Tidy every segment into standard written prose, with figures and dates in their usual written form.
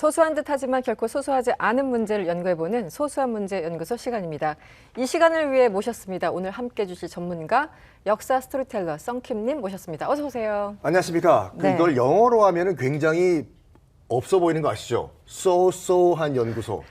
소소한 듯하지만 결코 소소하지 않은 문제를 연구해보는 소소한 문제 연구소 시간입니다. 이 시간을 위해 모셨습니다. 오늘 함께해 주실 전문가 역사 스토리텔러 썬킴님 모셨습니다. 어서 오세요. 안녕하십니까. 네. 이걸 영어로 하면은 굉장히 없어 보이는 거 아시죠? 소소한 연구소.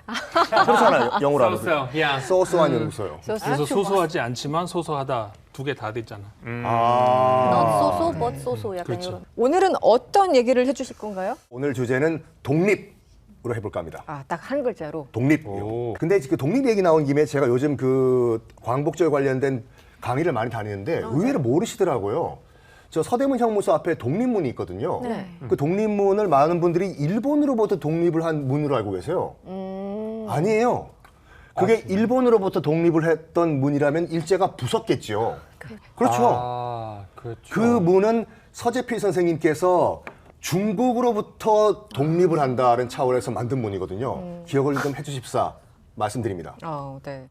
그렇잖아요. 영어로 하면. 소소한 연구소요. 그래서 소소하지 않지만 소소하다. 두 개 다 됐잖아. Not so so, but so so 약간 그렇죠. 이런. 오늘은 어떤 얘기를 해주실 건가요? 오늘 주제는 독립으로 해볼까 합니다. 아, 딱 한 글자로. 독립. 오. 근데 그 독립 얘기 나온 김에 제가 요즘 그 광복절 관련된 강의를 많이 다니는데 의외로 모르시더라고요. 저 서대문 형무소 앞에 독립문이 있거든요. 네. 그 독립문을 많은 분들이 일본으로부터 독립을 한 문으로 알고 계세요. 아니에요. 그게 일본으로부터 독립을 했던 문이라면 일제가 부쉈겠죠. 그렇죠. 아, 그렇죠. 그 문은 서재필 선생님께서 중국으로부터 독립을 한다는 차원에서 만든 문이거든요. 기억을 좀 해주십사 말씀드립니다. 네.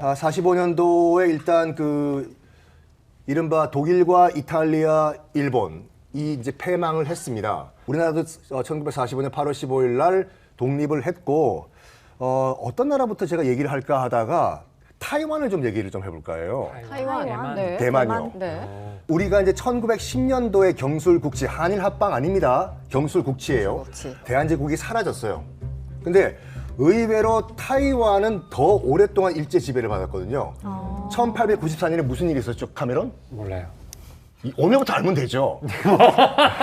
아, 45년도에 일단 그 이른바 독일과 이탈리아, 일본이 이제 패망을 했습니다. 우리나라도 1945년 8월 15일 날 독립을 했고 어떤 나라부터 제가 얘기를 할까 하다가 타이완을 좀 얘기를 좀 해볼까 해요. 타이완. 네. 대만이요. 네. 우리가 이제 1910년도에 경술국치, 한일 합방 아닙니다. 경술국치예요. 경술국치. 대한제국이 사라졌어요. 근데 의외로 타이완은 더 오랫동안 일제 지배를 받았거든요. 1894년에 무슨 일이 있었죠, 카메론? 몰라요. 오늘부터 알면 되죠.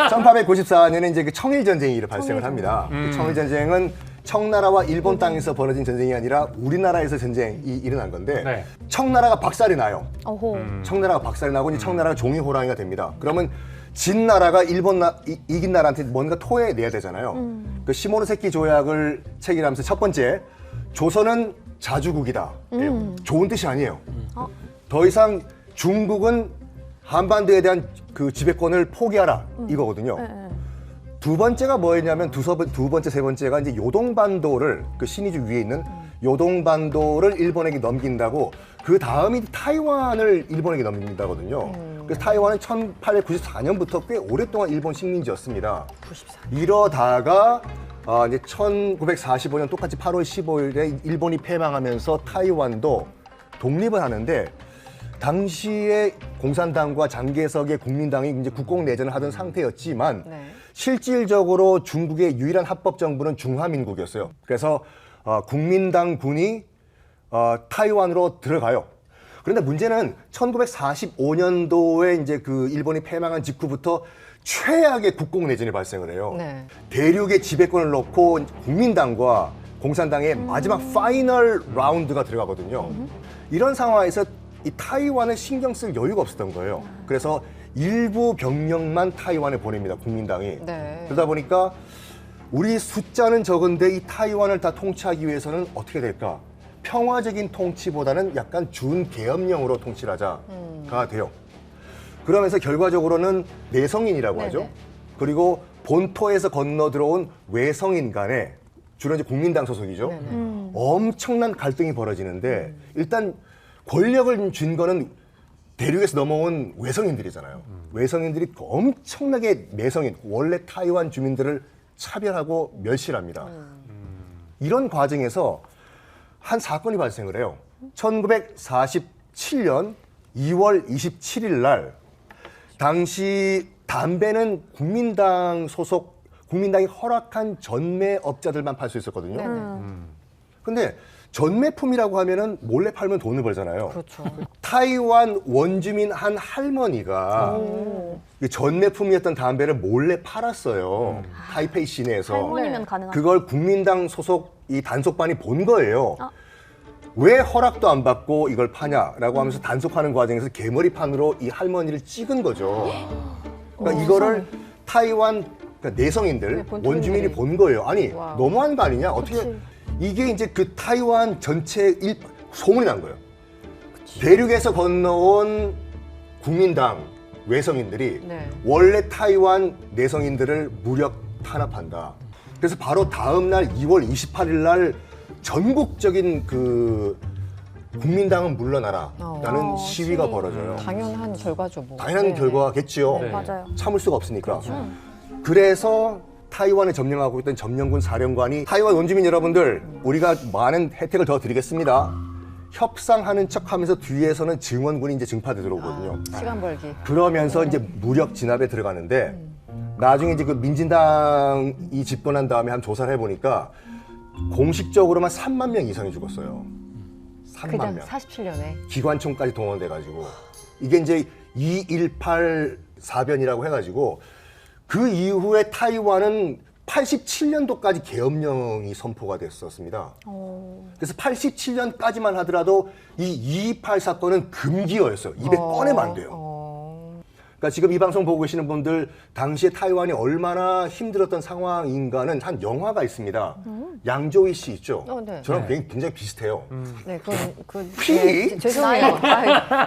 1894년에 이제 그 청일전쟁이 발생을 합니다. 그 청일전쟁은 청나라와 일본 땅에서 벌어진 전쟁이 아니라 우리나라에서 전쟁이 일어난 건데 네. 청나라가 박살이 나요. 어호. 청나라가 박살이 나고 이제 청나라가 종이호랑이가 됩니다. 그러면 진 나라가 이긴 나라한테 뭔가 토해내야 되잖아요. 그 시모노세키 조약을 체결하면서 첫 번째, 조선은 자주국이다. 좋은 뜻이 아니에요. 더 이상 중국은 한반도에 대한 그 지배권을 포기하라 이거거든요. 두 번째가 뭐였냐면 두 번째, 세 번째가 이제 요동반도를 그 신의주 위에 있는 요동반도를 일본에게 넘긴다고 그 다음이 타이완을 일본에게 넘긴다거든요. 그래서 타이완은 1894년부터 꽤 오랫동안 일본 식민지였습니다. 94. 이러다가 이제 1945년 똑같이 8월 15일에 일본이 패망하면서 타이완도 독립을 하는데 당시에 공산당과 장개석의 국민당이 이제 국공 내전을 하던 상태였지만 네. 실질적으로 중국의 유일한 합법 정부는 중화민국이었어요. 그래서 국민당군이 타이완으로 들어가요. 그런데 문제는 1945년도에 이제 그 일본이 패망한 직후부터 최악의 국공 내전이 발생을 해요. 네. 대륙의 지배권을 놓고 국민당과 공산당의 마지막 파이널 라운드가 들어가거든요. 이런 상황에서 이 타이완을 신경 쓸 여유가 없었던 거예요. 그래서 일부 병력만 타이완에 보냅니다, 국민당이. 네. 그러다 보니까 우리 숫자는 적은데 이 타이완을 다 통치하기 위해서는 어떻게 될까? 평화적인 통치보다는 약간 준계엄령으로 통치를 하자가 돼요. 그러면서 결과적으로는 내성인이라고 하죠. 네네. 그리고 본토에서 건너 들어온 외성인 간에 주로 이제 국민당 소속이죠. 엄청난 갈등이 벌어지는데 일단 권력을 쥔 거는 대륙에서 넘어온 외성인들이잖아요. 외성인들이 엄청나게 내성인, 원래 타이완 주민들을 차별하고 멸시를 합니다. 이런 과정에서 한 사건이 발생을 해요. 1947년 2월 27일 날 당시 담배는 국민당 소속, 국민당이 허락한 전매업자들만 팔 수 있었거든요. 근데 전매품이라고 하면은 몰래 팔면 돈을 벌잖아요. 그렇죠. 타이완 원주민 한 할머니가 이 전매품이었던 담배를 몰래 팔았어요. 타이페이 시내에서. 할머니면 가능하죠. 그걸 국민당 소속 이 단속반이 본 거예요. 왜 허락도 안 받고 이걸 파냐라고 하면서 단속하는 과정에서 개머리판으로 이 할머니를 찍은 거죠. 그러니까 이거를 타이완 그러니까 내성인들, 네, 본토민들이. 원주민이 본 거예요. 아니 와우. 너무한 거 아니냐? 어떻게 그치. 이게 이제 그 타이완 전체 소문이 난 거예요. 대륙에서 건너온 국민당 외성인들이 네. 원래 타이완 내성인들을 무력 탄압한다. 그래서 바로 다음 날 2월 28일 날 전국적인 그 국민당은 물러나라라는 어, 시위가 시위. 벌어져요. 당연한 결과죠, 뭐. 당연한 네. 결과겠지요. 네. 맞아요. 참을 수가 없으니까. 그래서 타이완을 점령하고 있던 점령군 사령관이 타이완 원주민 여러분들 우리가 많은 혜택을 더 드리겠습니다. 협상하는 척하면서 뒤에서는 증원군이 이제 증파돼 들어오거든요. 시간 벌기. 그러면서 이제 무력 진압에 들어가는데 나중에 이제 그 민진당이 집권한 다음에 한 조사를 해보니까 공식적으로만 3만 명 이상이 죽었어요. 3만 그냥 명. 47년에. 기관총까지 동원돼가지고 이게 이제 218 사변이라고 해가지고 그 이후에 타이완은 87년도까지 계엄령이 선포가 됐었습니다. 그래서 87년까지만 하더라도 이 228 사건은 금기어였어요. 입에 꺼내면 안 돼요. 그러니까 지금 이 방송 보고 계시는 분들 당시에 타이완이 얼마나 힘들었던 상황인가는 한 영화가 있습니다. 양조위 씨 있죠? 네. 저랑 굉장히 비슷해요. 네, 그 피? 죄송해요.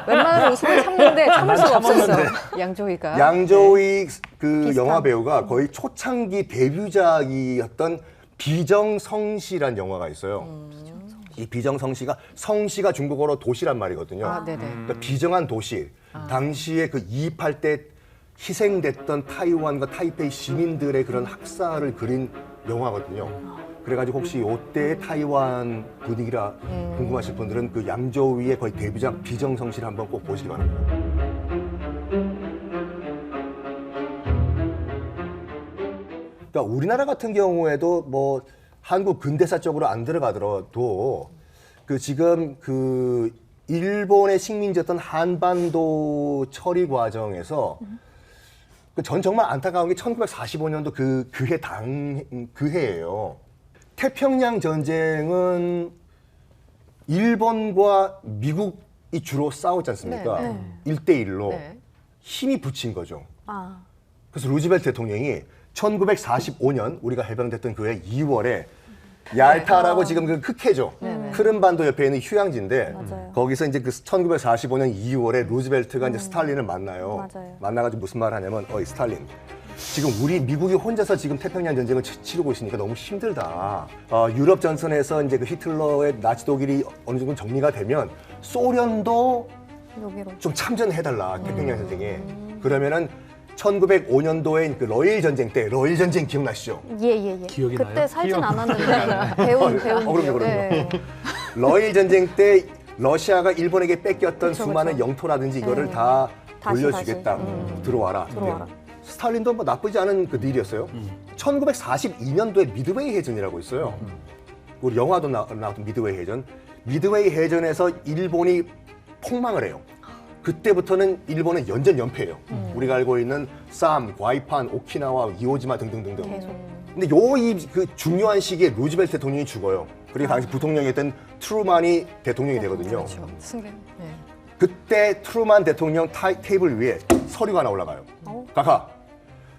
웬만하면 웃음을 참는데 참을 수가 없었어요. 양조위가. 양조위 그 비슷한. 영화 배우가 거의 초창기 데뷔작이었던 비정성시란 영화가 있어요. 이 비정성시가 성시가 중국어로 도시란 말이거든요. 아, 네네. 그러니까 비정한 도시. 당시에 그 228 때 희생됐던 타이완과 타이페이 시민들의 그런 학살을 그린 영화거든요. 그래가지고 혹시 이때의 타이완 분위기라 궁금하실 분들은 그 양조위의 거의 데뷔작 비정성시를 한번 꼭 보시기 바랍니다. 그러니까 우리나라 같은 경우에도 뭐 한국 근대사 쪽으로 안 들어가더라도 그 지금 그 일본의 식민지였던 한반도 처리 과정에서 전 정말 안타까운 게 1945년도 그 해예요. 태평양 전쟁은 일본과 미국이 주로 싸웠지 않습니까? 네, 일 1대1로 네. 힘이 붙인 거죠. 아, 그래서 루즈벨트 대통령이 1945년 우리가 해방됐던 그해 2월에 얄타라고 지금 그 흑해죠. 크림반도 옆에 있는 휴양지인데 맞아요. 거기서 이제 그 1945년 2월에 루즈벨트가 이제 스탈린을 만나요. 맞아요. 만나가지고 무슨 말 하냐면 어이 스탈린. 지금 우리 미국이 혼자서 지금 태평양 전쟁을 치르고 있으니까 너무 힘들다. 유럽 전선에서 이제 그 히틀러의 나치 독일이 어느 정도 정리가 되면 소련도 여기로. 좀 참전해달라 태평양 전쟁에. 그러면은 1905년도에 그 러일 전쟁 때 러일 전쟁 기억나시죠? 예. 기억이 그때 나요? 살진 않았는데 배운 그럼요. 기억. 네. 러일 전쟁 때 러시아가 일본에게 뺏겼던 그쵸, 수많은 그쵸. 영토라든지 이거를 네. 다 다시, 돌려주겠다. 들어와라. 들어와라. 스탈린도 뭐 나쁘지 않은 그 딜이었어요. 1942년도에 미드웨이 해전이라고 있어요. 우리 영화도 나왔던 미드웨이 해전. 미드웨이 해전에서 일본이 폭망을 해요. 그때부터는 일본은 연전 연패예요. 우리가 알고 있는 쌈, 과이판, 오키나와, 이오지마 등등등등. 계속. 근데 그 중요한 시기에 루즈벨트 대통령이 죽어요. 그리고 당시 부통령이었던 트루만이 대통령이 되거든요. 그렇죠. 승계. 네. 그때 트루만 대통령 테이블 위에 서류가 하나 올라가요.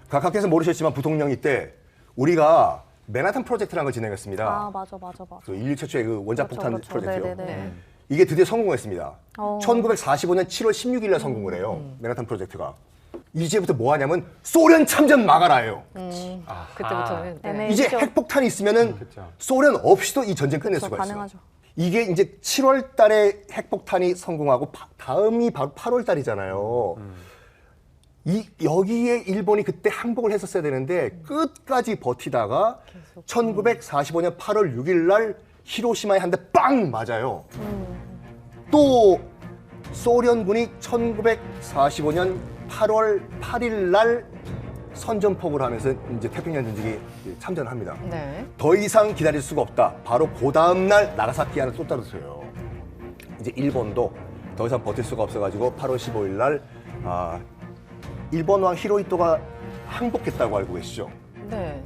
각하께서 모르셨지만 부통령이 때 우리가 맨하탄 프로젝트라는 걸 진행했습니다. 아, 맞아. 그 인류 최초의 그 원자 폭탄 그렇죠. 프로젝트요. 네네네. 이게 드디어 성공했습니다. 1945년 7월 16일 날 성공을 해요. 맨하탄 프로젝트가. 이제부터 뭐 하냐면 소련 참전 막아라예요. 그때부터는. 네. 애매해. 이제 그렇죠. 핵폭탄이 있으면은 그렇죠. 소련 없이도 이 전쟁 끝낼 그렇죠, 수가 있어요. 가능하죠. 이게 이제 7월 달에 핵폭탄이 성공하고 다음이 바로 8월 달이잖아요. 여기에 일본이 그때 항복을 했었어야 되는데 끝까지 버티다가 1945년 8월 6일 날 히로시마에 한 대 빵 맞아요. 또 소련군이 1945년 8월 8일 날 선전포고를 하면서 이제 태평양 전쟁에 참전합니다. 네. 더 이상 기다릴 수가 없다. 바로 그 다음 날 나가사키안을 또 떨어져요. 이제 일본도 더 이상 버틸 수가 없어가지고 8월 15일 날 일본 왕 히로히토가 항복했다고 알고 계시죠? 네.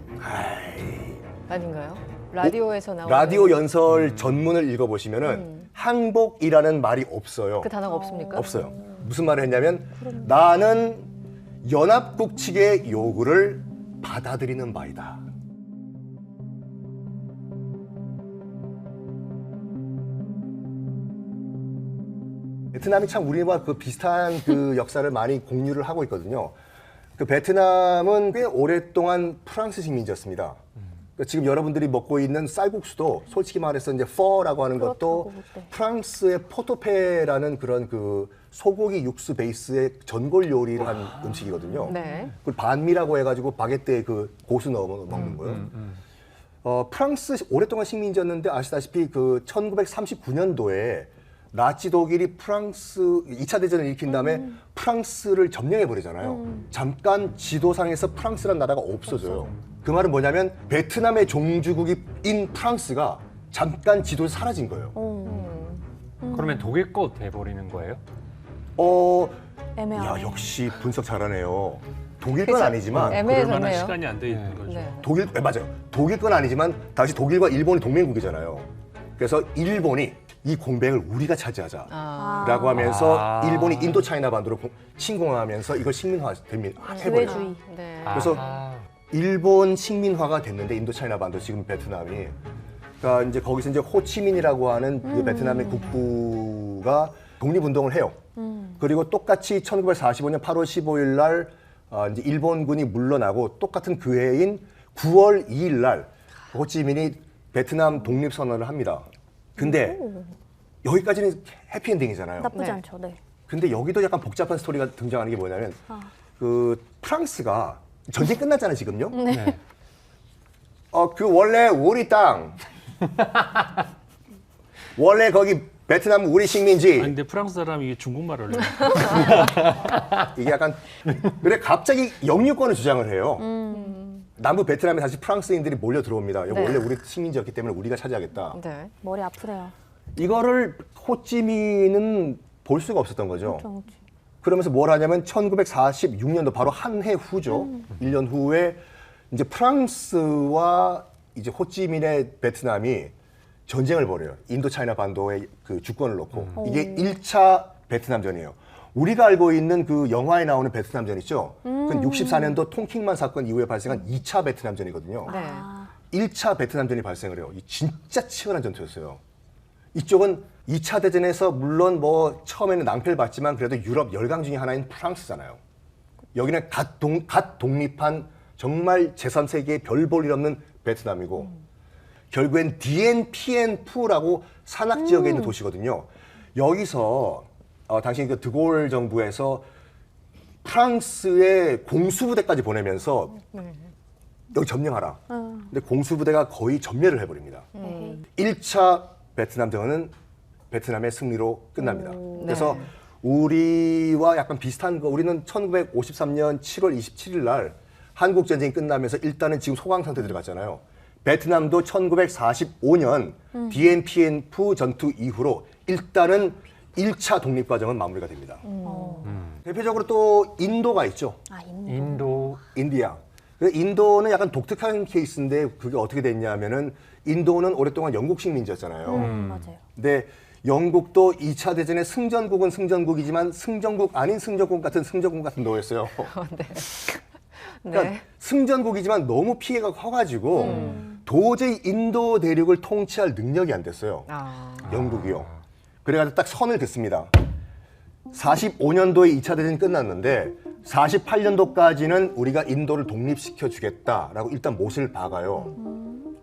아닌가요? 라디오에서 나오는. 라디오 연설 전문을 읽어보시면은 항복이라는 말이 없어요. 그 단어가 없습니까? 없어요. 무슨 말을 했냐면 나는 연합국 측의 요구를 받아들이는 바이다. 베트남이 참 우리와 그 비슷한 그 역사를 많이 공유를 하고 있거든요. 그 베트남은 꽤 오랫동안 프랑스 식민지였습니다. 그러니까 지금 여러분들이 먹고 있는 쌀국수도 솔직히 말해서 이제 퍼라고 하는 것도 그렇다고 네. 프랑스의 포토페라는 그런 그 소고기 육수 베이스의 전골 요리를 한 음식이거든요. 네. 그걸 반미라고 해가지고 바게트에 그 고수 넣어 먹는 거예요. 프랑스 오랫동안 식민지였는데 아시다시피 그 1939년도에 나치 독일이 프랑스 2차 대전을 일으킨 다음에 프랑스를 점령해 버리잖아요. 잠깐 지도상에서 프랑스란 나라가 없어져요. 그 말은 뭐냐면 베트남의 종주국인 프랑스가 잠깐 지도에서 사라진 거예요. 그러면 독일 거 돼버리는 거예요? 애매하네. 야 역시 분석 잘하네요. 독일 건 아니지만 네. 그럴 만한 애매해졌네요. 시간이 안 돼 있는 거죠. 네. 독일 맞아요. 독일 건 아니지만 당시 독일과 일본이 동맹국이잖아요. 그래서 일본이 이 공백을 우리가 차지하자. 라고 하면서 일본이 인도 차이나 반도로 침공하면서 이걸 식민화 해버려요. 기회주의. 네. 그래서 일본 식민화가 됐는데 인도 차이나 반도 지금 베트남이 그러니까 이제 거기서 이제 호치민이라고 하는 그 베트남의 국부가 독립운동을 해요. 그리고 똑같이 1945년 8월 15일 날 이제 일본군이 물러나고 똑같은 그 해인 9월 2일 날 호치민이 베트남 독립선언을 합니다. 근데 여기까지는 해피엔딩이잖아요. 나쁘지 네. 않죠. 네. 근데 여기도 약간 복잡한 스토리가 등장하는 게 뭐냐면 그 프랑스가 전쟁 끝났잖아요 지금요. 네. 그 원래 우리 땅 원래 거기 베트남 우리 식민지 아니, 근데 프랑스 사람이 이게 중국말을 해요. 이게 약간 그래 갑자기 영유권을 주장을 해요. 남부 베트남에 다시 프랑스인들이 몰려 들어옵니다. 여기 네. 원래 우리 식민지였기 때문에 우리가 차지하겠다. 네. 머리 아프네요. 이거를 호찌민은 볼 수가 없었던 거죠. 그렇죠. 그러면서 뭘 하냐면 1946년도 바로 한 해 후죠. 1년 후에 이제 프랑스와 이제 호찌민의 베트남이 전쟁을 벌여요. 인도 차이나 반도에 그 주권을 놓고. 이게 1차 베트남전이에요. 우리가 알고 있는 그 영화에 나오는 베트남전 있죠? 그건 64년도 통킹만 사건 이후에 발생한 2차 베트남전이거든요. 네. 1차 베트남전이 발생을 해요. 이 진짜 치열한 전투였어요. 이쪽은 2차 대전에서 물론 뭐 처음에는 낭패를 봤지만 그래도 유럽 열강 중에 하나인 프랑스잖아요. 여기는 갓 독립한 정말 제3세계의 별 볼 일 없는 베트남이고 결국엔 디엔피엔푸라고 산악 지역에 있는 도시거든요. 여기서 당시 그 드골 정부에서 프랑스의 공수부대까지 보내면서 여기 점령하라. 근데 공수부대가 거의 전멸을 해버립니다. 1차 베트남전은 베트남의 승리로 끝납니다. 그래서 우리와 약간 비슷한 거, 우리는 1953년 7월 27일 날 한국 전쟁이 끝나면서 일단은 지금 소강 상태 들어갔잖아요. 베트남도 1945년 디엔피엔푸 전투 이후로 일단은 1차 독립 과정은 마무리가 됩니다. 대표적으로 또 인도가 있죠. 아, 인도. 인도. 인디아. 그래서 인도는 약간 독특한 케이스인데 그게 어떻게 됐냐면은 인도는 오랫동안 영국 식민지였잖아요. 맞아요. 근데 영국도 2차 대전의 승전국은 승전국이지만 승전국 아닌 승전국 같은 노예였어요. 네. 그러니까 네. 승전국이지만 너무 피해가 커가지고 도저히 인도 대륙을 통치할 능력이 안 됐어요. 영국이요. 그래가지고 딱 선을 긋습니다. 45년도에 2차 대전이 끝났는데 48년도까지는 우리가 인도를 독립시켜 주겠다라고 일단 못을 박아요.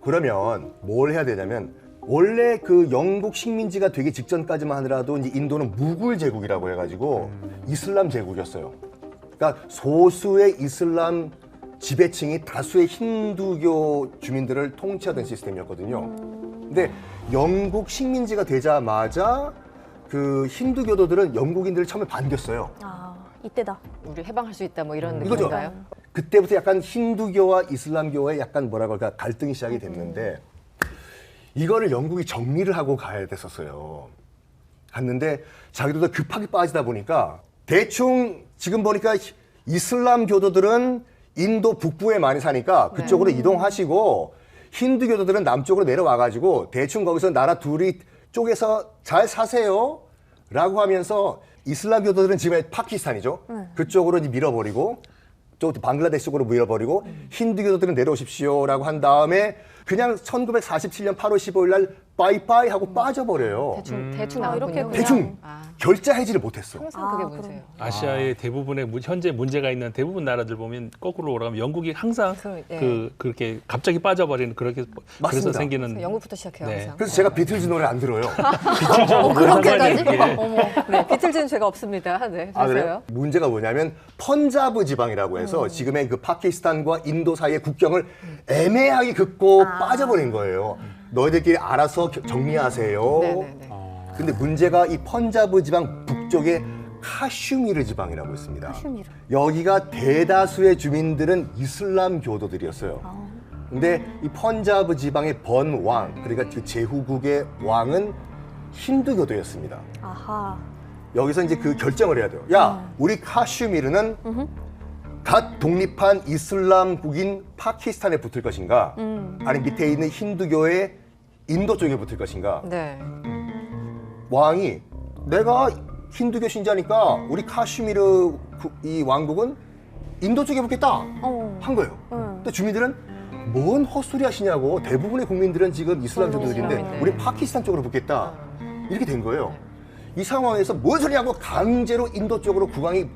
그러면 뭘 해야 되냐면 원래 그 영국 식민지가 되기 직전까지만 하더라도 이제 인도는 무굴 제국이라고 해가지고 이슬람 제국이었어요. 그러니까 소수의 이슬람 지배층이 다수의 힌두교 주민들을 통치하던 시스템이었거든요. 근데 영국 식민지가 되자마자 그 힌두교도들은 영국인들을 처음에 반겼어요. 아, 이때다. 우리 해방할 수 있다 뭐 이런 이거죠. 느낌인가요? 그때부터 약간 힌두교와 이슬람교의 약간 뭐라고 할까 갈등이 시작이 됐는데 이거를 영국이 정리를 하고 가야 됐었어요. 갔는데 자기들도 급하게 빠지다 보니까 대충 지금 보니까 이슬람 교도들은 인도 북부에 많이 사니까 그쪽으로 이동하시고 힌두교도들은 남쪽으로 내려와가지고 대충 거기서 나라 둘이 쪽에서 잘 사세요 라고 하면서 이슬람 교도들은 지금 파키스탄이죠. 그쪽으로 이제 밀어버리고 또 방글라데시 쪽으로 밀어버리고 힌두 교도들은 내려오십시오라고 한 다음에 그냥 1947년 8월 15일 날 빠이빠이 하고 빠져버려요. 대충 아, 나왔군요. 이렇게 대충 아, 결자 해지를 못했어. 항상 그게 아, 문제예요. 아시아의 대부분의 현재 문제가 있는 대부분 나라들 보면 거꾸로 올라가면 영국이 항상 예. 그렇게 갑자기 빠져버리는 그렇게 그래서 맞습니다. 생기는 영국부터 시작해요, 네. 항상. 그래서 제가 비틀즈 노래 안 들어요. 그렇게까지? 네, 비틀즈는 죄가 없습니다. 네, 아, 그래요? 그래서요. 문제가 뭐냐면 펀자브 지방이라고 해서 지금의 그 파키스탄과 인도 사이의 국경을 애매하게 긋고 빠져버린 거예요. 너희들끼리 알아서 정리하세요. 네네네. 근데 문제가 이 펀자브 지방 북쪽에 카슈미르 지방이라고 있습니다. 카슈미르. 여기가 대다수의 주민들은 이슬람 교도들이었어요. 근데 이 펀자브 지방의 번왕, 그러니까 그 제후국의 왕은 힌두교도였습니다. 아하. 여기서 이제 그 결정을 해야 돼요. 야, 우리 카슈미르는 갓 독립한 이슬람국인 파키스탄에 붙을 것인가? 아니 밑에 있는 힌두교의 인도 쪽에 붙을 것인가? 네. 왕이 내가 힌두교 신자니까 우리 카슈미르 이 왕국은 인도 쪽에 붙겠다 한 거예요. 근데 주민들은 뭔 헛소리 하시냐고. 대부분의 국민들은 지금 이슬람교도들인데 이슬람인데. 우리 파키스탄 쪽으로 붙겠다 이렇게 된 거예요. 이 상황에서 뭔 소리냐고 강제로 인도 쪽으로 국왕이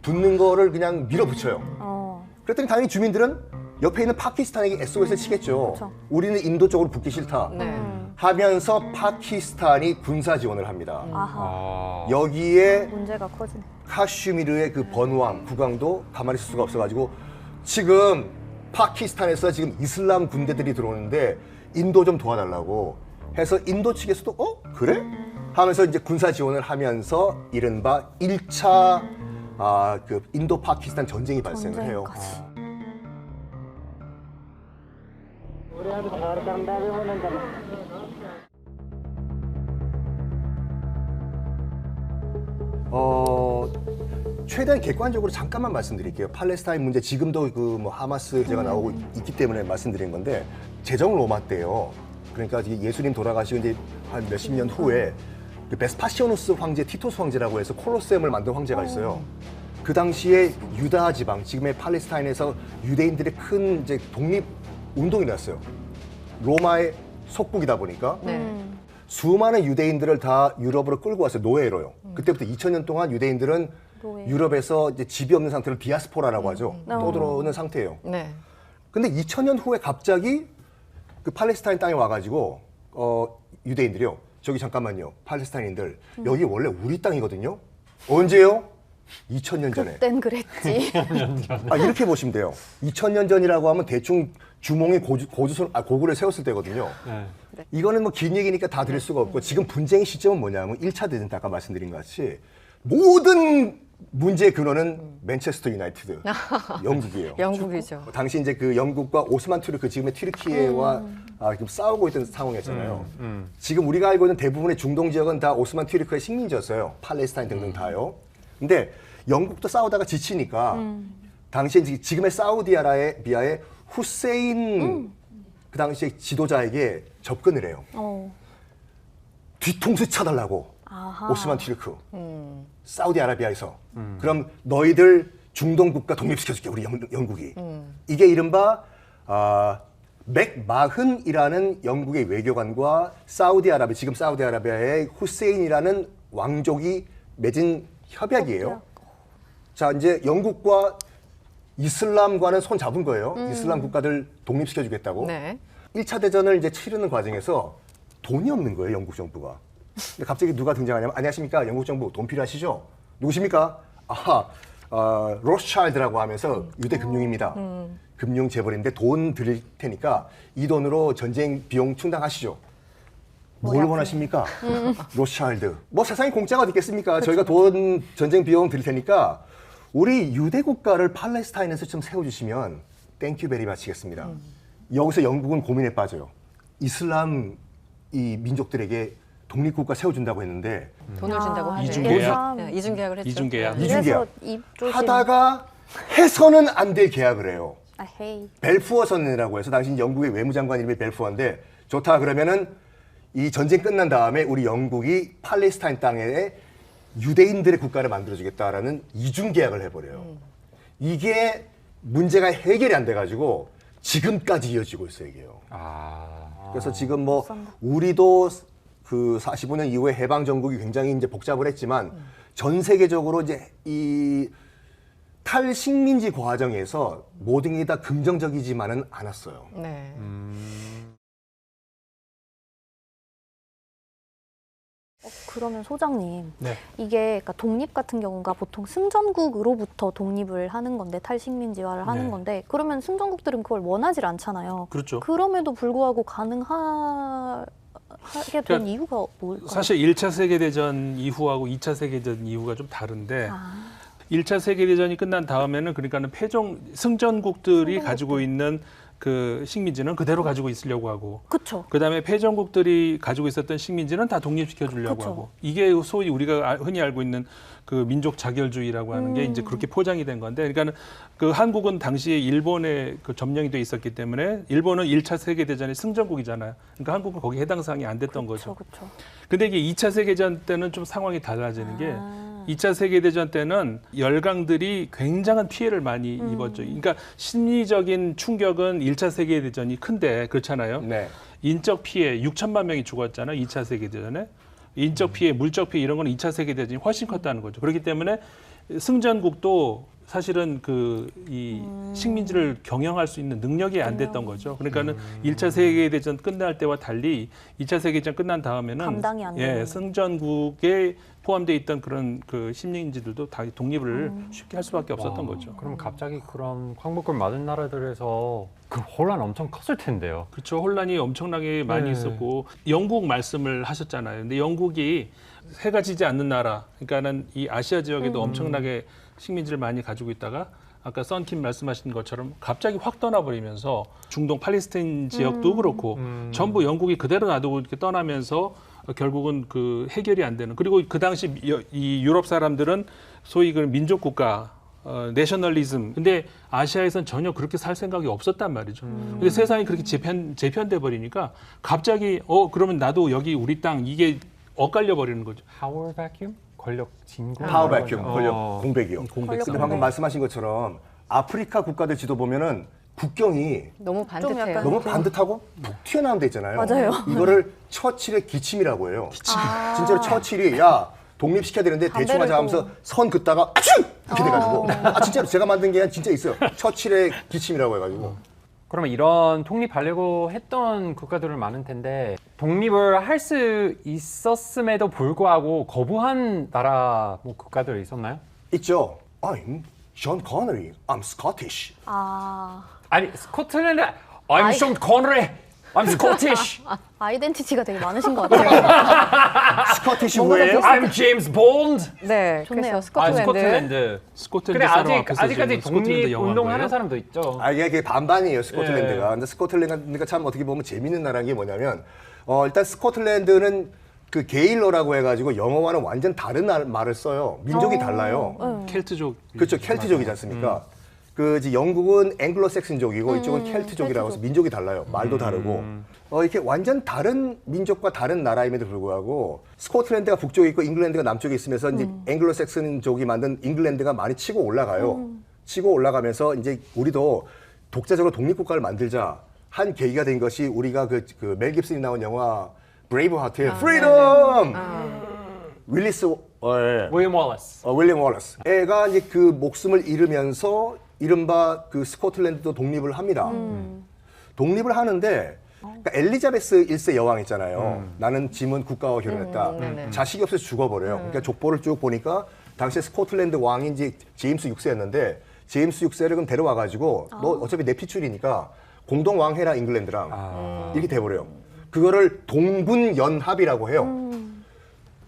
붙는 거를 그냥 밀어붙여요. 그랬더니 당연히 주민들은 옆에 있는 파키스탄에게 SOS를 치겠죠. 그쵸. 우리는 인도 쪽으로 붙기 싫다 네. 하면서 파키스탄이 군사 지원을 합니다. 아하. 여기에 문제가 커지네. 카슈미르의 그 번왕 국왕도 가만히 있을 수가 없어가지고 지금 파키스탄에서 지금 이슬람 군대들이 들어오는데 인도 좀 도와달라고 해서 인도 측에서도 그래? 하면서 이제 군사 지원을 하면서 이른바 1차 그 인도 파키스탄 전쟁이 발생을 해요. 전쟁까지. 최대한 객관적으로 잠깐만 말씀드릴게요. 팔레스타인 문제 지금도 그 뭐 하마스 문제가 나오고 있기 때문에 말씀드린 건데 제정 로마 때요. 그러니까 이제 예수님 돌아가시고 이제 한 몇십 년 후에 그 베스파시오누스 황제, 티토스 황제라고 해서 콜로세움을 만든 황제가 있어요. 그 당시에 유다 지방, 지금의 팔레스타인에서 유대인들의 큰 이제 독립 운동이 났어요. 로마의 속국이다 보니까 네. 수많은 유대인들을 다 유럽으로 끌고 왔어요. 노예로요. 그때부터 2000년 동안 유대인들은 노예. 유럽에서 이제 집이 없는 상태를 디아스포라라고 하죠. 떠들어오는 상태예요. 네. 근데 2000년 후에 갑자기 그 팔레스타인 땅에 와가지고 유대인들이요. 저기 잠깐만요. 팔레스타인인들 여기 원래 우리 땅이거든요. 언제요? 2000년 전에. 그땐 그랬지. 이렇게 보시면 돼요. 2000년 전이라고 하면 대충 주몽에 고구를 세웠을 때거든요. 네. 이거는 뭐 긴 얘기니까 다 드릴 수가 없고 지금 분쟁의 시점은 뭐냐면 1차 대전 때 아까 말씀드린 것 같이 모든 문제의 근원은 맨체스터 유나이티드 영국이에요. 영국이죠. 당시 이제 그 영국과 오스만 투르크 지금의 튀르키예와 지금 싸우고 있던 상황이었잖아요. 지금 우리가 알고 있는 대부분의 중동 지역은 다 오스만 튀르크의 식민지였어요. 팔레스타인 등등 다요. 근데 영국도 싸우다가 지치니까 당시에 지금의 사우디아라비아의 후세인 그 당시에 지도자에게 접근을 해요. 뒤통수 쳐달라고. 아하. 오스만 튀르크, 사우디아라비아에서. 그럼 너희들 중동 국가 독립시켜줄게 우리 영국이. 이게 이른바 맥마흔이라는 영국의 외교관과 사우디아라비아, 지금 사우디아라비아의 후세인이라는 왕족이 맺은 협약이에요. 자, 이제 영국과 이슬람과는 손 잡은 거예요. 이슬람 국가들 독립시켜주겠다고. 네. 1차 대전을 이제 치르는 과정에서 돈이 없는 거예요, 영국 정부가. 근데 갑자기 누가 등장하냐면, 안녕하십니까, 영국 정부 돈 필요하시죠? 누구십니까? 로스차일드라고 하면서 유대 금융입니다. 금융 재벌인데 돈 드릴 테니까 이 돈으로 전쟁 비용 충당하시죠. 뭘 원하십니까? 로스차일드. 뭐 세상에 공짜가 어디 있겠습니까? 저희가 돈 전쟁 비용 드릴 테니까 우리 유대 국가를 팔레스타인에서 좀 세워주시면 땡큐 베리 마치겠습니다. 여기서 영국은 고민에 빠져요. 이슬람 이 민족들에게 독립국가 세워준다고 했는데 돈을 준다고 하죠. 이중 계약. 예상. 네, 이중 계약을 했죠. 이중 계약. 네. 이중 계약. 입 조심. 하다가 해서는 안 될 계약을 해요. 헤이. 벨푸어 선언이라고 해서 당시 영국의 외무장관 이름이 벨푸어인데 좋다 그러면은 이 전쟁 끝난 다음에 우리 영국이 팔레스타인 땅에 유대인들의 국가를 만들어주겠다라는 이중 계약을 해버려요. 이게 문제가 해결이 안 돼가지고 지금까지 이어지고 있어요, 이게요. 그래서 지금 뭐 우리도 그 45년 이후에 해방 정국이 굉장히 이제 복잡을 했지만 전 세계적으로 이제 이 탈식민지 과정에서 모든 게 다 긍정적이지만은 않았어요. 네. 그러면 소장님, 네. 이게 그러니까 독립 같은 경우가 보통 승전국으로부터 독립을 하는 건데 탈식민지화를 하는 네. 건데 그러면 승전국들은 그걸 원하지 않잖아요. 그렇죠. 그럼에도 불구하고 가능하게 된 그러니까 이유가 뭘까요? 사실 1차 세계대전 이후하고 2차 세계대전 이후가 좀 다른데 아, 1차 세계대전이 끝난 다음에는 그러니까는 승전국들이 가지고 있는 그 식민지는 그대로 가지고 있으려고 하고 그쵸. 그다음에 패전국들이 가지고 있었던 식민지는 다 독립시켜 주려고 그쵸. 하고 이게 소위 우리가 흔히 알고 있는 그 민족 자결주의라고 하는 게 이제 그렇게 포장이 된 건데 그러니까는 그 한국은 당시에 일본에 그 점령이 돼 있었기 때문에 일본은 1차 세계 대전의 승전국이잖아요. 그러니까 한국은 거기 해당 사항이 안 됐던 거죠. 그렇죠. 근데 이게 2차 세계대전 때는 좀 상황이 달라지는 게 아. 2차 세계대전 때는 열강들이 굉장한 피해를 많이 입었죠. 그러니까 심리적인 충격은 1차 세계대전이 큰데 그렇잖아요. 네. 인적 피해 6천만 명이 죽었잖아요. 2차 세계대전에. 인적 피해, 물적 피해 이런 거는 2차 세계대전이 훨씬 컸다는 거죠. 그렇기 때문에 승전국도 사실은 이 식민지를 경영할 수 있는 능력이 안 됐던 거죠. 그러니까는 1차 세계대전 끝날 때와 달리 2차 세계대전 끝난 다음에는 감당이 안 되는. 승전국에 포함되어 있던 그런 그 식민지들도 다 독립을 쉽게 할 수밖에 없었던 거죠. 그럼 갑자기 그런 황복을 맞은 나라들에서 그 혼란 엄청 컸을 텐데요. 그렇죠. 혼란이 엄청나게 많이 네. 있었고 영국 말씀을 하셨잖아요. 근데 영국이 해가 지지 않는 나라, 그러니까는 이 아시아 지역에도 엄청나게 식민지를 많이 가지고 있다가 아까 썬킴 말씀하신 것처럼 갑자기 확 떠나버리면서 중동 팔레스타인 지역도 그렇고 전부 영국이 그대로 놔두고 이렇게 떠나면서 결국은 그 해결이 안 되는. 그리고 그 당시 이 유럽 사람들은 소위 그 민족 국가 내셔널리즘. 근데 아시아에선 전혀 그렇게 살 생각이 없었단 말이죠. 근데 세상이 그렇게 재편돼 버리니까 갑자기 그러면 나도 여기 우리 땅 이게 엇갈려 버리는 거죠. 파워 바큐um? 권력 진공? 파워 바큐um, 권력 공백이요. 공백. 근데 방금 말씀하신 것처럼 아프리카 국가들 지도 보면은 국경이 너무 반듯해요. 약간 너무 반듯하고 푹 튀어나온 데 있잖아요. 맞아요. 이거를 처칠의 기침이라고 해요. 아. 진짜로 처칠이 야 독립시켜야 되는데 대충 담배를 하자면서 선 긋다가 아츄! 이렇게 돼가지고 진짜로 제가 만든 게 아니라 진짜 있어요. 처칠의 기침이라고 해가지고 그러면 이런 독립하려고 했던 국가들은 많은 텐데 독립을 할 수 있었음에도 불구하고 거부한 나라 뭐 국가들 있었나요? 있죠. I'm Sean Connery. I'm Scottish. 아, 아니 스코틀랜드 I'm Sean Connery. I'm Scottish. 아이덴티티가 되게 많으신 것 같아요. 스코티시 뭔가 좀 후예요? I'm James Bond. 네, 좋네요. 그래서 스코틀랜드. 스코틀랜드. 스코틀랜드 근데 사람 앞에서 아직까지 지금 스코틀랜드 독립 영화인 운동하는 거예요? 사람도 있죠. 아, 이게 반반이에요, 스코틀랜드가. 예. 근데 스코틀랜드가 참 어떻게 보면 재밌는 나라인 게 뭐냐면, 일단 스코틀랜드는 그 게일러라고 해가지고 영어와는 완전 다른 말을 써요. 민족이 달라요. 켈트족. 그렇죠, 켈트족이지 않습니까? 그 이제 영국은 앵글로색슨족이고 이쪽은 켈트족이라고 해서 민족이 달라요. 말도 다르고. 이렇게 완전 다른 민족과 다른 나라임에도 불구하고 스코틀랜드가 북쪽에 있고 잉글랜드가 남쪽에 있으면서 이제 앵글로색슨족이 만든 잉글랜드가 많이 치고 올라가요. 치고 올라가면서 이제 우리도 독자적으로 독립국가를 만들자 한 계기가 된 것이 우리가 그 멜 깁슨이 나온 영화 브레이브하트의 프리덤! 윌리스 윌리엄 월러스. 윌리엄 월러스. 애가 이제 그 목숨을 잃으면서 이른바 그 스코틀랜드도 독립을 합니다. 독립을 하는데 그러니까 엘리자베스 1세 여왕 있잖아요. 나는 짐은 국가와 결혼했다. 네네. 자식이 없어서 죽어버려요. 그러니까 족보를 쭉 보니까 당시에 스코틀랜드 왕이 이제 제임스 6세였는데 제임스 6세를 그럼 데려와가지고 너 어차피 내 피줄이니까 공동 왕해라 잉글랜드랑 이렇게 돼버려요. 그거를 동군 연합이라고 해요.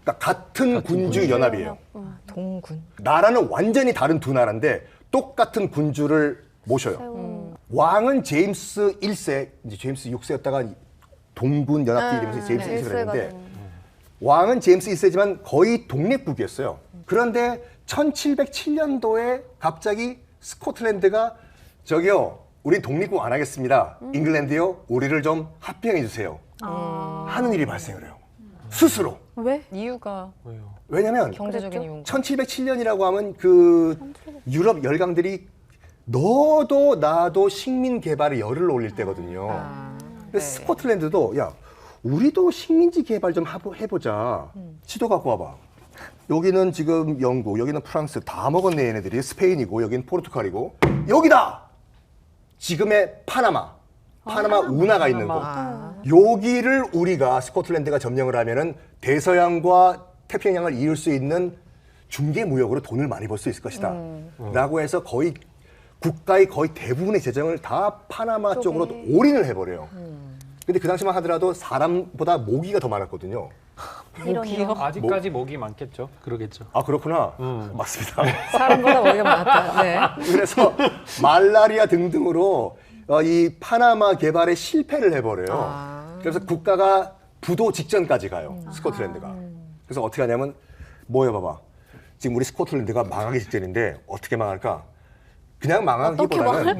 그러니까 같은 군주 연합이에요. 동군. 나라는 완전히 다른 두 나라인데 똑같은 군주를 모셔요. 왕은 제임스 1세, 이제 제임스 6세였다가 동군 연합회 이러면서 제임스 1세가 됐는데 왕은 제임스 1세지만 거의 독립국이었어요. 그런데 1707년도에 갑자기 스코틀랜드가 저기요, 우리 독립국 안 하겠습니다. 잉글랜드요, 우리를 좀 합병해 주세요. 하는 일이 발생을 해요. 스스로. 왜? 이유가 왜요? 왜냐하면 경제적인 이유인가? 1707년이라고 하면 그 유럽 열강들이 너도 나도 식민 개발에 열을 올릴 때거든요. 근데 스코틀랜드도 야 우리도 식민지 개발 좀 해보자. 지도 갖고 와봐. 여기는 지금 영국, 여기는 프랑스 다 먹었네 얘네들이. 스페인이고 여기는 포르투갈이고 여기다. 지금의 파나마 운하가 있는 곳. 여기를 우리가 스코틀랜드가 점령을 하면은 대서양과 태평양을 이을 수 있는 중개 무역으로 돈을 많이 벌 수 있을 것이다. 라고 해서 거의 국가의 거의 대부분의 재정을 다 파나마 쪽으로 올인을 해버려요. 근데 그 당시만 하더라도 사람보다 모기가 더 많았거든요. 모기요? 아직까지 모기 많겠죠. 그러겠죠. 아 그렇구나. 맞습니다. 사람보다 머리가 많았다. 네. 그래서 말라리아 등등으로 이 파나마 개발에 실패를 해버려요. 그래서 국가가 부도 직전까지 가요. 스코틀랜드가. 그래서 어떻게 하냐면 모여봐봐. 지금 우리 스코틀랜드가 망하기 직전인데 어떻게 망할까? 그냥 망하기보다는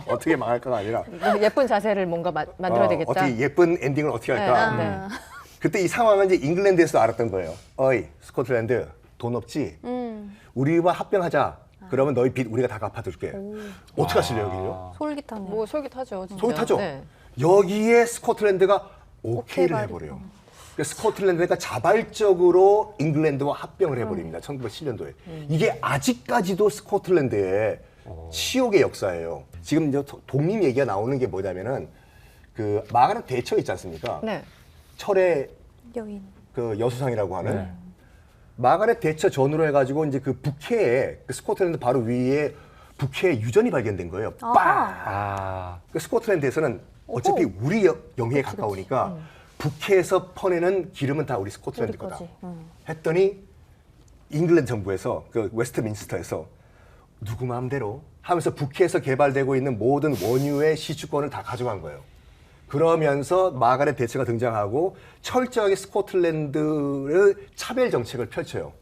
어떻게 망할까가 아니라 예쁜 자세를 뭔가 만들어야 되겠다. 어떻게 예쁜 엔딩을 어떻게 할까? 네. 그때 이 상황은 이제 잉글랜드에서 알았던 거예요. 어이 스코틀랜드 돈 없지? 우리와 합병하자. 그러면 너희 빚 우리가 다 갚아줄게. 어떻게 하실래요, 여기요? 솔깃하네요. 뭐 솔깃하죠. 진짜. 솔깃하죠? 네. 여기에 스코틀랜드가 오케이를 해버려요. 그래서 스코틀랜드가 자발적으로 잉글랜드와 합병을 해버립니다. 1907년도에. 이게 아직까지도 스코틀랜드의 치욕의 역사예요. 지금 이제 독립 얘기가 나오는 게 뭐냐면은 그 마가렛 대처 있지 않습니까? 네. 철의 여인. 그 여수상이라고 하는 마가렛 대처 전후로 해가지고 이제 그 북해에 그 스코틀랜드 바로 위에 북해에 유전이 발견된 거예요. 빵! 그 스코틀랜드에서는 어차피 우리 영해에 가까우니까 북해에서 퍼내는 기름은 다 우리 스코틀랜드 거다. 했더니 잉글랜드 정부에서 그 웨스트민스터에서 누구 마음대로 하면서 북해에서 개발되고 있는 모든 원유의 시주권을 다 가져간 거예요. 그러면서 마가렛 대처가 등장하고 철저하게 스코틀랜드를 차별 정책을 펼쳐요.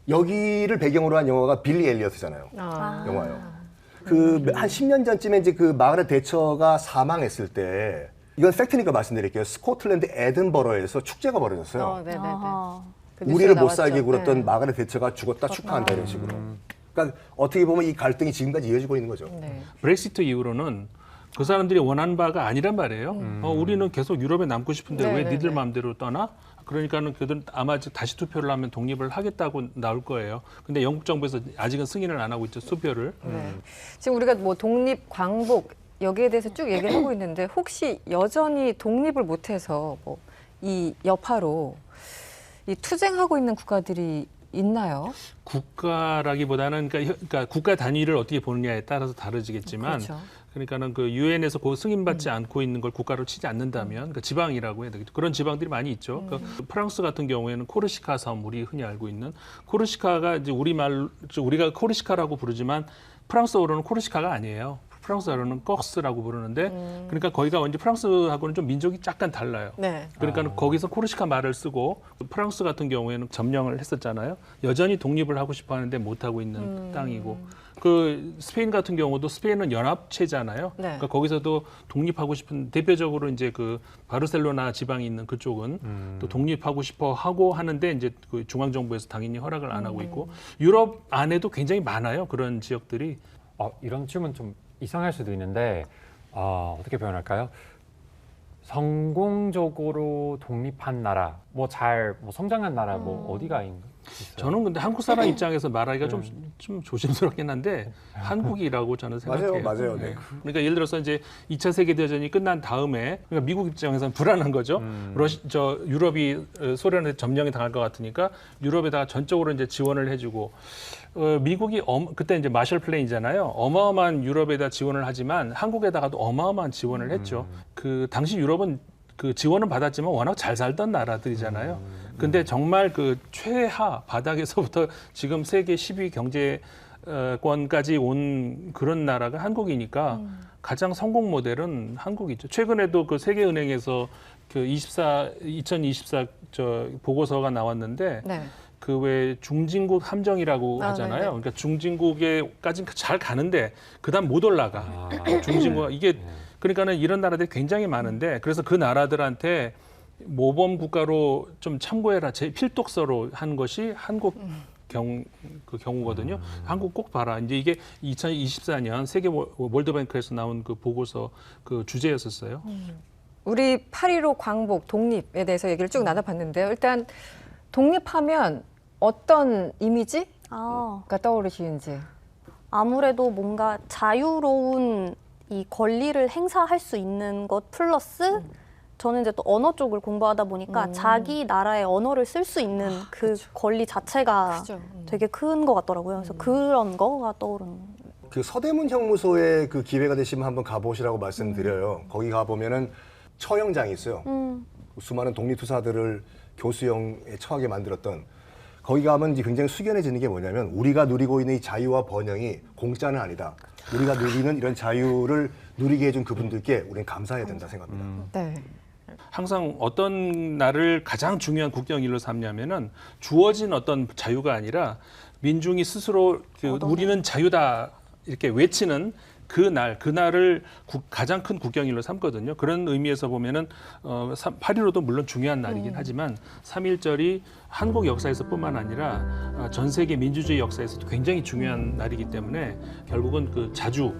여기를 배경으로 한 영화가 빌리 엘리어트잖아요. 영화요. 그 한 10년 전쯤에 이제 그 마가렛 대처가 사망했을 때 이건 팩트니까 말씀드릴게요. 스코틀랜드 에든버러에서 축제가 벌어졌어요. 네네네. 그 우리를 뉴스가 못 나왔죠. 살게 굴었던 네. 마가렛 대처가 죽었다 축하한다 이런 식으로. 그러니까 어떻게 보면 이 갈등이 지금까지 이어지고 있는 거죠. 네. 브렉시트 이후로는 그 사람들이 원하는 바가 아니란 말이에요. 우리는 계속 유럽에 남고 싶은데 왜 네네네. 니들 마음대로 떠나? 그러니까는 그들은 아마 다시 투표를 하면 독립을 하겠다고 나올 거예요. 근데 영국 정부에서 아직은 승인을 안 하고 있죠, 수표를. 네. 지금 우리가 뭐 독립, 광복 여기에 대해서 쭉 얘기를 하고 있는데 혹시 여전히 독립을 못해서 뭐 이 여파로 이 투쟁하고 있는 국가들이 있나요? 국가라기보다는 그러니까 국가 단위를 어떻게 보느냐에 따라서 다르지겠지만 그렇죠. 그러니까는 그 유엔에서 그 승인받지 않고 있는 걸 국가로 치지 않는다면 그 지방이라고 해야 되겠죠. 그런 지방들이 많이 있죠. 그 프랑스 같은 경우에는 코르시카 섬 우리 흔히 알고 있는 코르시카가 이제 우리가 코르시카라고 부르지만 프랑스어로는 코르시카가 아니에요. 프랑스어로는 꺽스라고 부르는데 그러니까 거기가 이제 프랑스하고는 좀 민족이 약간 달라요. 네. 그러니까 거기서 코르시카 말을 쓰고 프랑스 같은 경우에는 점령을 했었잖아요. 여전히 독립을 하고 싶어 하는데 못 하고 있는 땅이고 그 스페인 같은 경우도 스페인은 연합체잖아요. 네. 그러니까 거기서도 독립하고 싶은 대표적으로 이제 그 바르셀로나 지방이 있는 그쪽은 또 독립하고 싶어 하고 하는데 이제 그 중앙 정부에서 당연히 허락을 안 하고 있고 유럽 안에도 굉장히 많아요. 그런 지역들이. 이런 질문 좀 이상할 수도 있는데 어떻게 표현할까요? 성공적으로 독립한 나라, 뭐 성장한 나라, 뭐 어디가 있어요? 저는 근데 한국 사람 입장에서 말하기가 좀 조심스럽긴 한데 한국이라고 저는 생각해요. 맞아요. 네. 그러니까 예를 들어서 이제 2차 세계 대전이 끝난 다음에 그러니까 미국 입장에서는 불안한 거죠. 유럽이 소련한테 점령이 당할 것 같으니까 유럽에다가 전적으로 이제 지원을 해주고 미국이 그때 이제 마셜 플랜이잖아요. 어마어마한 유럽에다 지원을 하지만 한국에다가도 어마어마한 지원을 했죠. 그 당시 유럽은 그 지원은 받았지만 워낙 잘 살던 나라들이잖아요. 근데 정말 그 최하 바닥에서부터 지금 세계 10위 경제권까지 온 그런 나라가 한국이니까 가장 성공 모델은 한국이죠. 최근에도 그 세계은행에서 그 2024 보고서가 나왔는데 네. 그 왜 중진국 함정이라고 하잖아요. 네네. 그러니까 중진국에까지 잘 가는데 그다음 못 올라가. 중진국 이게 그러니까는 이런 나라들이 굉장히 많은데 그래서 그 나라들한테 모범 국가로 좀 참고해라 제 필독서로 한 것이 한국 그 경우거든요. 한국 꼭 봐라. 이제 이게 2024년 세계 월드뱅크에서 나온 그 보고서 그 주제였었어요. 우리 8.15 광복 독립에 대해서 얘기를 쭉 나눠봤는데요. 일단 독립하면 어떤 이미지가 떠오르시는지. 아무래도 뭔가 자유로운 이 권리를 행사할 수 있는 것 플러스 저는 이제 또 언어 쪽을 공부하다 보니까 자기 나라의 언어를 쓸 수 있는 그 권리 자체가 그죠. 되게 큰 것 같더라고요. 그래서 그런 거가 떠오르는. 그 서대문 형무소에 그 기회가 되시면 한번 가보시라고 말씀드려요. 거기 가보면은 처형장이 있어요. 수많은 독립투사들을 교수형에 처하게 만들었던. 거기 가면 이제 굉장히 숙연해지는 게 뭐냐면 우리가 누리고 있는 이 자유와 번영이 공짜는 아니다. 우리가 누리는 이런 자유를 누리게 해준 그분들께 우리는 감사해야 된다 생각합니다. 네. 항상 어떤 날을 가장 중요한 국경일로 삼냐면은 주어진 어떤 자유가 아니라 민중이 스스로 우리는 자유다 이렇게 외치는 그날을 가장 큰 국경일로 삼거든요. 그런 의미에서 보면은 8.15도 물론 중요한 날이긴 하지만 3.1절이 한국 역사에서뿐만 아니라 전 세계 민주주의 역사에서도 굉장히 중요한 날이기 때문에 결국은 그 자주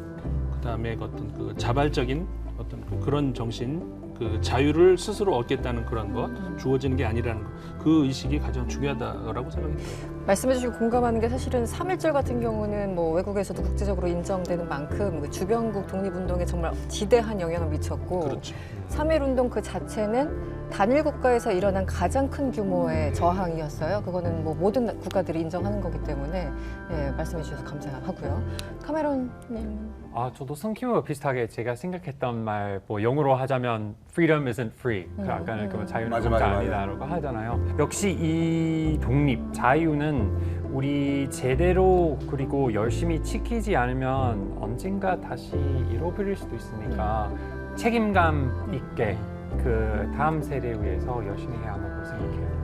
그다음에 어떤 그 자발적인 어떤 그런 정신 그 자유를 스스로 얻겠다는 그런 것, 주어지는 게 아니라는 것, 그 의식이 가장 중요하다고 생각이 들어요. 말씀해 주시고 공감하는 게 사실은 3.1절 같은 경우는 뭐 외국에서도 국제적으로 인정되는 만큼 그 주변국 독립운동에 정말 지대한 영향을 미쳤고 그렇죠. 3.1운동 그 자체는 단일 국가에서 일어난 가장 큰 규모의 저항이었어요. 그거는 뭐 모든 국가들이 인정하는 거기 때문에 예, 말씀해 주셔서 감사하고요. 카메론님. 저도 성킴과 비슷하게 제가 생각했던 말, 뭐 영어로 하자면 freedom isn't free. 그 아까는 그 자유는 맞아, 공짜 맞아, 아니다라고 하잖아요. 역시 이 독립, 자유는 우리 제대로 그리고 열심히 지키지 않으면 언젠가 다시 잃어버릴 수도 있으니까 책임감 있게 그 다음 세대를 위해서 열심히 해야 한다고 생각해요.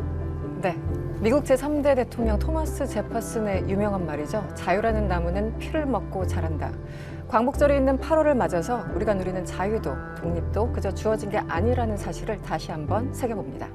네. 미국 제3대 대통령 토마스 제퍼슨의 유명한 말이죠. 자유라는 나무는 피를 먹고 자란다. 광복절이 있는 8월을 맞아서 우리가 누리는 자유도 독립도 그저 주어진 게 아니라는 사실을 다시 한번 새겨봅니다.